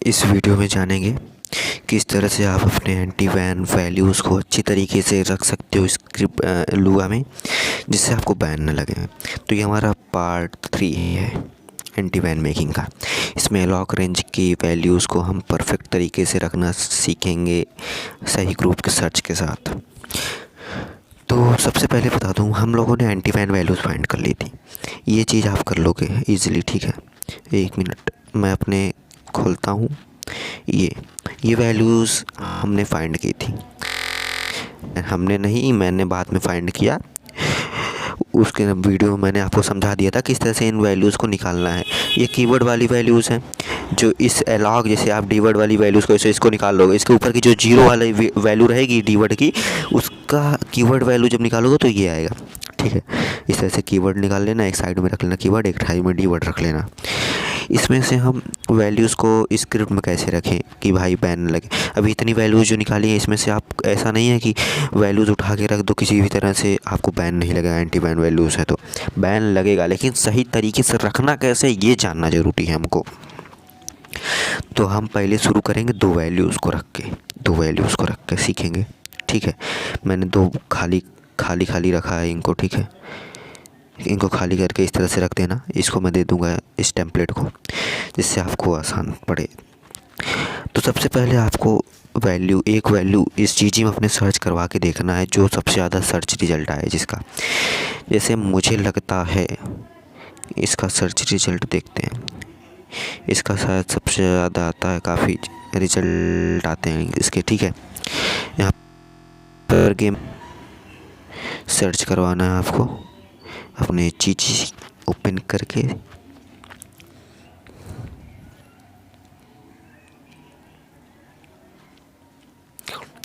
इस वीडियो में जानेंगे किस तरह से आप अपने एंटी बैन वैल्यूज़ को अच्छी तरीके से रख सकते हो स्क्रिप्ट लुआ में, जिससे आपको बैन न लगे। तो ये हमारा पार्ट 3 है एंटी बैन मेकिंग का। इसमें लॉक रेंज की वैल्यूज़ को हम परफेक्ट तरीके से रखना सीखेंगे सही ग्रुप के सर्च के साथ। तो सबसे पहले बता दूं, हम लोगों ने एंटी बैन वैल्यूज़ फाइंड कर ली थी। ये चीज़ आप कर लोगे ईज़िली, ठीक है। 1 मिनट मैं अपने खोलता हूँ। ये वैल्यूज़ हमने फाइंड की थी। हमने नहीं, मैंने बाद में फाइंड किया। उसके वीडियो में मैंने आपको समझा दिया था किस तरह से इन वैल्यूज़ को निकालना है। ये कीवर्ड वाली वैल्यूज़ हैं, जो इस अलॉग जैसे आप डीवर्ड वाली वैल्यूज़ को ऐसे इसको निकाल लोगे, इसके ऊपर की जो जीरो वाली वैल्यू रहेगी डीवर्ड की, उसका कीवर्ड वैल्यू जब निकालोगे तो ये आएगा, ठीक है। इस तरह से कीवर्ड निकाल लेना, एक साइड में रख लेना कीवर्ड, एक साइड में डीवर्ड रख लेना। इसमें से हम वैल्यूज़ को स्क्रिप्ट में कैसे रखें कि भाई बैन लगे। अभी इतनी वैल्यूज़ जो निकाली है, इसमें से आप ऐसा नहीं है कि वैल्यूज़ उठा के रख दो, किसी भी तरह से आपको बैन नहीं लगेगा। एंटी बैन वैल्यूज़ है तो बैन लगेगा, लेकिन सही तरीके से रखना कैसे, ये जानना ज़रूरी है हमको। तो हम पहले शुरू करेंगे दो वैल्यूज़ को रख के सीखेंगे, ठीक है। मैंने दो खाली रखा है इनको, ठीक है। इनको खाली करके इस तरह से रख देना। इसको मैं दे दूंगा इस टेम्पलेट को, जिससे आपको आसान पड़े। तो सबसे पहले आपको एक वैल्यू इस जीजी में अपने सर्च करवा के देखना है जो सबसे ज़्यादा सर्च रिज़ल्ट आए जिसका। जैसे मुझे लगता है इसका सर्च रिज़ल्ट देखते हैं, इसका शायद सबसे ज़्यादा आता है, काफ़ी रिज़ल्ट आते हैं इसके, ठीक है। यहाँ पर गेम सर्च करवाना है आपको अपने चीज़ ओपन करके।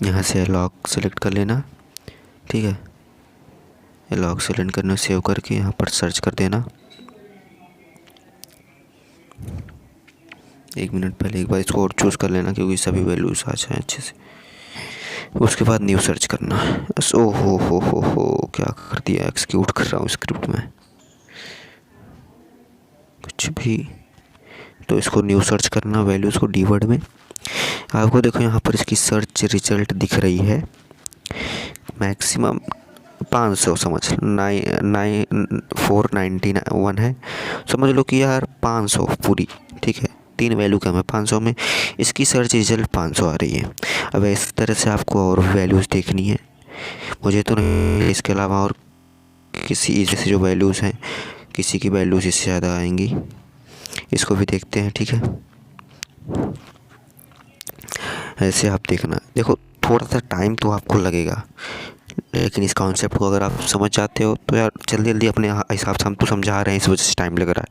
यहाँ से लॉक सेलेक्ट कर लेना, ठीक है। लॉक सेलेक्ट करना, सेव करके यहाँ पर सर्च कर देना। 1 मिनट पहले एक बार इसको और चूज़ कर लेना, क्योंकि सभी वैल्यूज़ आ जाए अच्छे से। उसके बाद न्यू सर्च करना। ओ हो क्या कर दिया, एक्सिक्यूट कर रहा हूँ स्क्रिप्ट में कुछ भी। तो इसको न्यू सर्च करना, वैल्यूज़ को डीवर्ड में। आपको देखो यहाँ पर इसकी सर्च रिजल्ट दिख रही है, मैक्सिमम 500 समझ 491 है। समझ लो कि यार 500 पूरी, ठीक है। 3 वैल्यू कम है, 500 में इसकी सर्च रिजल्ट 500 आ रही है। अब इस तरह से आपको और वैल्यूज़ देखनी है, मुझे तो नहीं, इसके अलावा और किसी जैसे जो वैल्यूज़ हैं, किसी की वैल्यूज़ इससे ज़्यादा आएंगी। इसको भी देखते हैं, ठीक है। ऐसे आप देखना, देखो थोड़ा सा टाइम तो आपको लगेगा, लेकिन इस कॉन्सेप्ट को अगर आप समझ जाते हो तो यार जल्दी अपने हिसाब से हम तो समझा रहे हैं, इस वजह से टाइम लग रहा है।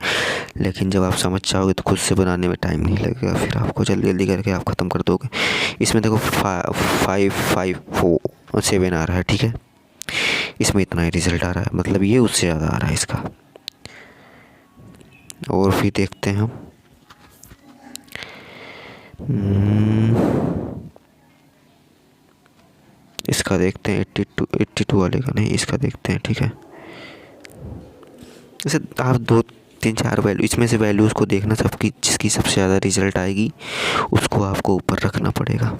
लेकिन जब आप समझ जाओगे तो खुद से बनाने में टाइम नहीं लगेगा, फिर आपको जल्दी करके आप ख़त्म कर दोगे। इसमें देखो 5547 आ रहा है, ठीक है। इसमें इतना ही रिज़ल्ट आ रहा है, मतलब ये उससे ज़्यादा आ रहा है इसका। और फिर देखते हैं हम इसका, देखते हैं 82 वाले का नहीं, इसका देखते हैं, ठीक है। जैसे आप 2-3-4 वैल्यू इसमें से वैल्यूज़ को देखना, सबकी जिसकी सबसे ज़्यादा रिजल्ट आएगी उसको आपको ऊपर रखना पड़ेगा।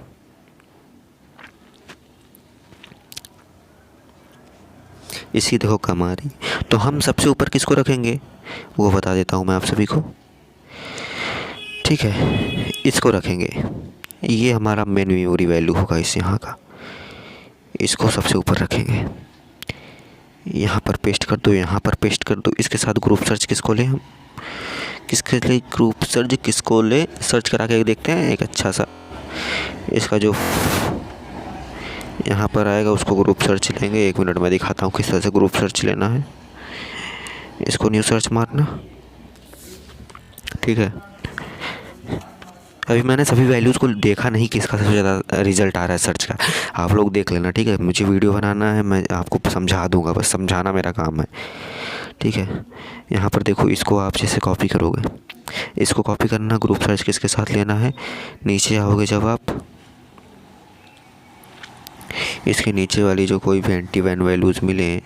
इसकी देखो कम आ रही, तो हम सबसे ऊपर किसको रखेंगे वो बता देता हूँ मैं आप सभी को, ठीक है। इसको रखेंगे, ये हमारा मेन मेमोरी वैल्यू होगा इस यहाँ का, इसको सबसे ऊपर रखेंगे। यहाँ पर पेस्ट कर दो, यहाँ पर पेस्ट कर दो। इसके साथ ग्रुप सर्च किसको ले, हम किसके लिए ग्रुप सर्च किसको ले, सर्च करा के देखते हैं एक अच्छा सा। इसका जो यहाँ पर आएगा उसको ग्रुप सर्च लेंगे। 1 मिनट में दिखाता हूँ किस तरह से ग्रुप सर्च लेना है। इसको न्यू सर्च मारना, ठीक है। अभी मैंने सभी वैल्यूज़ को देखा नहीं किसका सबसे ज़्यादा रिजल्ट आ रहा है सर्च का, आप लोग देख लेना, ठीक है। मुझे वीडियो बनाना है, मैं आपको समझा दूंगा, बस समझाना मेरा काम है, ठीक है। यहाँ पर देखो, इसको आप जैसे कॉपी करोगे, इसको कॉपी करना, ग्रुप सर्च किसके साथ लेना है। नीचे आओगे जब आप, इसके नीचे वाली जो कोई भी एंटी बैन वैल्यूज़ मिले,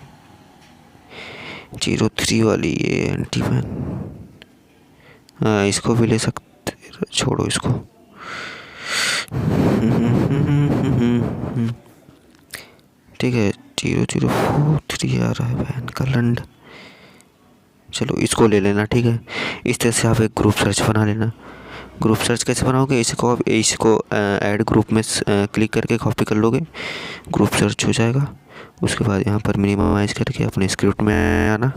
03 वाली ये एंटी बैन, हाँ इसको भी ले सकते, छोड़ो इसको, ठीक है, 0043 आ रहा है बैन का लंड। चलो इसको ले लेना, ठीक है। इस तरह से आप एक ग्रुप सर्च बना लेना। ग्रुप सर्च कैसे बनाओगे, इसको ऐड ग्रुप में क्लिक करके कॉपी कर लोगे, ग्रुप सर्च हो जाएगा। उसके बाद यहाँ पर मिनिमाइज करके अपने स्क्रिप्ट में आना।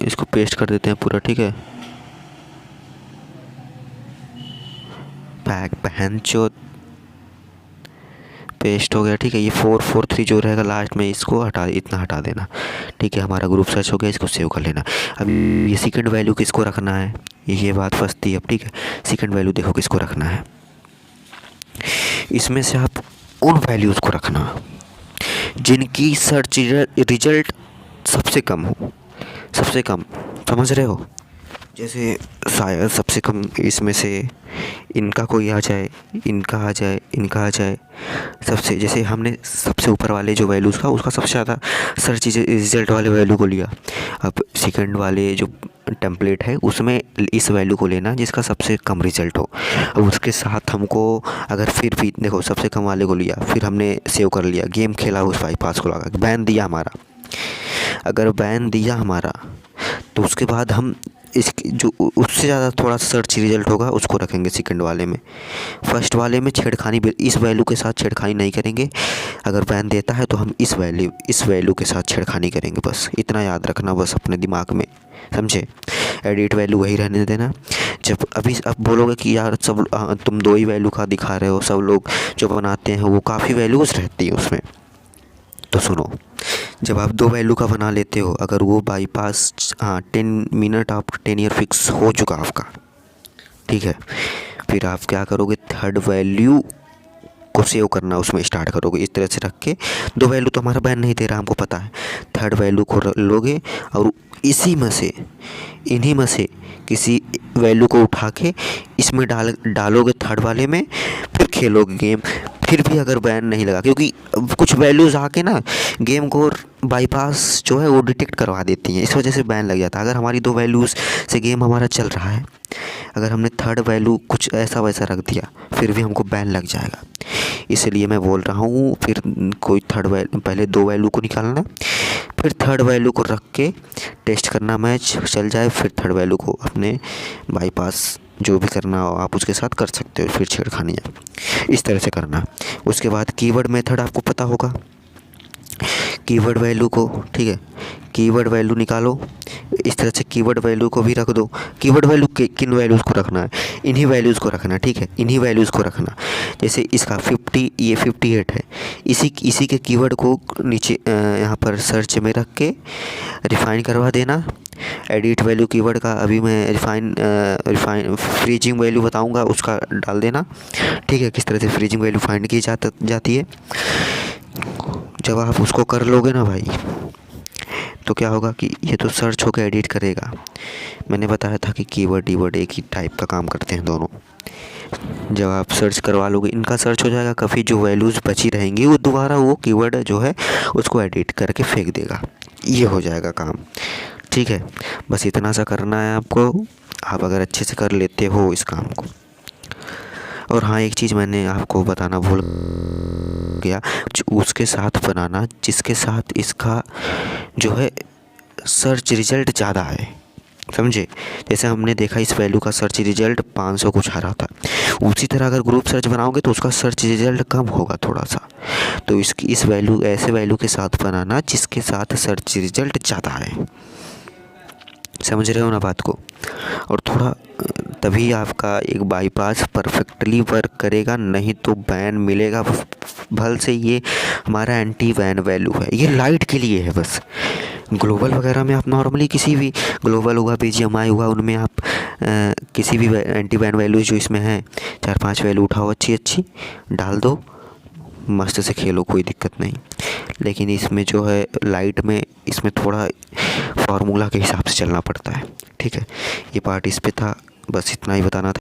इसको पेस्ट कर देते हैं पूरा, ठीक है। बहन चो पेस्ट हो गया, ठीक है। ये 443 जो रहेगा लास्ट में, इसको इतना हटा देना, ठीक है। हमारा ग्रुप सर्च हो गया, इसको सेव कर लेना। अब ये सेकंड वैल्यू किसको रखना है, ये बात फंसती है अब, ठीक है। सेकंड वैल्यू देखो किसको रखना है, इसमें से आप उन वैल्यूज़ को रखना जिनकी सर्च रिजल्ट सबसे कम हो, सबसे कम, समझ रहे हो। जैसे शायद सबसे कम इसमें से इनका कोई आ जाए, इनका आ जाए, इनका आ जाए। सबसे जैसे हमने सबसे ऊपर वाले जो वैल्यूज़ का, उसका सबसे ज़्यादा सर्च रिजल्ट वाले वैल्यू को लिया। अब सेकंड वाले जो टेम्पलेट है उसमें इस वैल्यू को लेना जिसका सबसे कम रिजल्ट हो। अब उसके साथ हमको अगर फिर भी देखो सबसे कम वाले को लिया, फिर हमने सेव कर लिया, गेम खेला, उस बाईपास को लगा, बैन दिया हमारा। अगर बैन दिया हमारा तो उसके बाद हम इसकी जो उससे ज़्यादा थोड़ा सर्च रिजल्ट होगा उसको रखेंगे सेकंड वाले में। फर्स्ट वाले में छेड़खानी, इस वैल्यू के साथ छेड़खानी नहीं करेंगे। अगर बैन देता है तो हम इस वैल्यू के साथ छेड़खानी करेंगे, बस इतना याद रखना, बस अपने दिमाग में, समझे। एडिट वैल्यू वही रहने देना। जब अभी अब बोलोगे कि यार सब तुम 2 ही वैल्यू का दिखा रहे हो, सब लोग जो बनाते हैं वो काफ़ी वैल्यूज़ रहती है उसमें। तो सुनो, जब आप 2 वैल्यू का बना लेते हो, अगर वो बाईपास 10 मिनट आप 10 ईयर फिक्स हो चुका आपका, ठीक है, फिर आप क्या करोगे, थर्ड वैल्यू को सेव करना उसमें स्टार्ट करोगे। इस तरह से रख के 2 वैल्यू तो हमारा बैन नहीं दे रहा, हमको पता है। थर्ड वैल्यू को लोगे और इसी में से, इन्हीं में से किसी वैल्यू को उठा के इसमें डालोगे थर्ड वाले में, फिर खेलोगे गेम। फिर भी अगर बैन नहीं लगा, क्योंकि कुछ वैल्यूज़ आके ना गेम को बाईपास जो है वो डिटेक्ट करवा देती हैं, इस वजह से बैन लग जाता है। अगर हमारी 2 वैल्यूज़ से गेम हमारा चल रहा है, अगर हमने थर्ड वैल्यू कुछ ऐसा वैसा रख दिया, फिर भी हमको बैन लग जाएगा। इसलिए मैं बोल रहा हूँ, फिर कोई थर्ड वैल्यू, पहले 2 वैल्यू को निकालना, फिर थर्ड वैल्यू को रख के टेस्ट करना, मैच चल जाए, फिर थर्ड वैल्यू को अपने बाईपास जो भी करना हो आप उसके साथ कर सकते हो, फिर छेड़खानियाँ इस तरह से करना। उसके बाद कीवर्ड मेथड आपको पता होगा, कीवर्ड वैल्यू को, ठीक है, कीवर्ड वैल्यू निकालो, इस तरह से कीवर्ड वैल्यू को भी रख दो। कीवर्ड वैल्यू किन वैल्यूज़ को रखना है, इन्हीं वैल्यूज़ को रखना, ठीक है, इन्हीं वैल्यूज़ को रखना। जैसे इसका 50, ये 58 है, इसी के कीवर्ड को नीचे यहाँ पर सर्च में रख के रिफाइन करवा देना। एडिट वैल्यू कीवर्ड का अभी मैं रिफाइन फ्रीजिंग वैल्यू बताऊंगा, उसका डाल देना, ठीक है, किस तरह से फ्रीजिंग वैल्यू फाइंड की जाती है। जब आप उसको कर लोगे ना भाई, तो क्या होगा कि ये तो सर्च होकर एडिट करेगा। मैंने बताया था कि कीवर्ड एक ही टाइप का काम करते हैं दोनों। जब आप सर्च करवा लोगे, इनका सर्च हो जाएगा, काफ़ी जो वैल्यूज़ बची रहेंगी वो दोबारा वो कीवर्ड जो है उसको एडिट करके फेंक देगा, ये हो जाएगा काम, ठीक है। बस इतना सा करना है आपको, आप अगर अच्छे से कर लेते हो इस काम को। और हाँ, एक चीज़ मैंने आपको बताना भूल गया, उसके साथ बनाना जिसके साथ इसका जो है सर्च रिज़ल्ट ज़्यादा है, समझे। जैसे हमने देखा इस वैल्यू का सर्च रिज़ल्ट 500 कुछ आ रहा था, उसी तरह अगर ग्रुप सर्च बनाओगे तो उसका सर्च रिज़ल्ट कम होगा थोड़ा सा। तो इस वैल्यू, ऐसे वैल्यू के साथ बनाना जिसके साथ सर्च रिज़ल्ट ज़्यादा है, समझ रहे हो ना बात को। और थोड़ा तभी आपका एक बाईपास परफेक्टली वर्क करेगा, नहीं तो बैन मिलेगा भल से। ये हमारा एंटी बैन वैल्यू है, ये लाइट के लिए है बस। ग्लोबल वगैरह में आप नॉर्मली किसी भी ग्लोबल हुआ, BGMI हुआ, उनमें आप किसी भी एंटी बैन वैल्यू जो इसमें है 4-5 वैल्यू उठाओ, अच्छी डाल दो, मस्त से खेलो, कोई दिक्कत नहीं। लेकिन इसमें जो है लाइट में, इसमें थोड़ा फार्मूला के हिसाब से चलना पड़ता है, ठीक है। ये पार्ट इस पे था, बस इतना ही बताना था।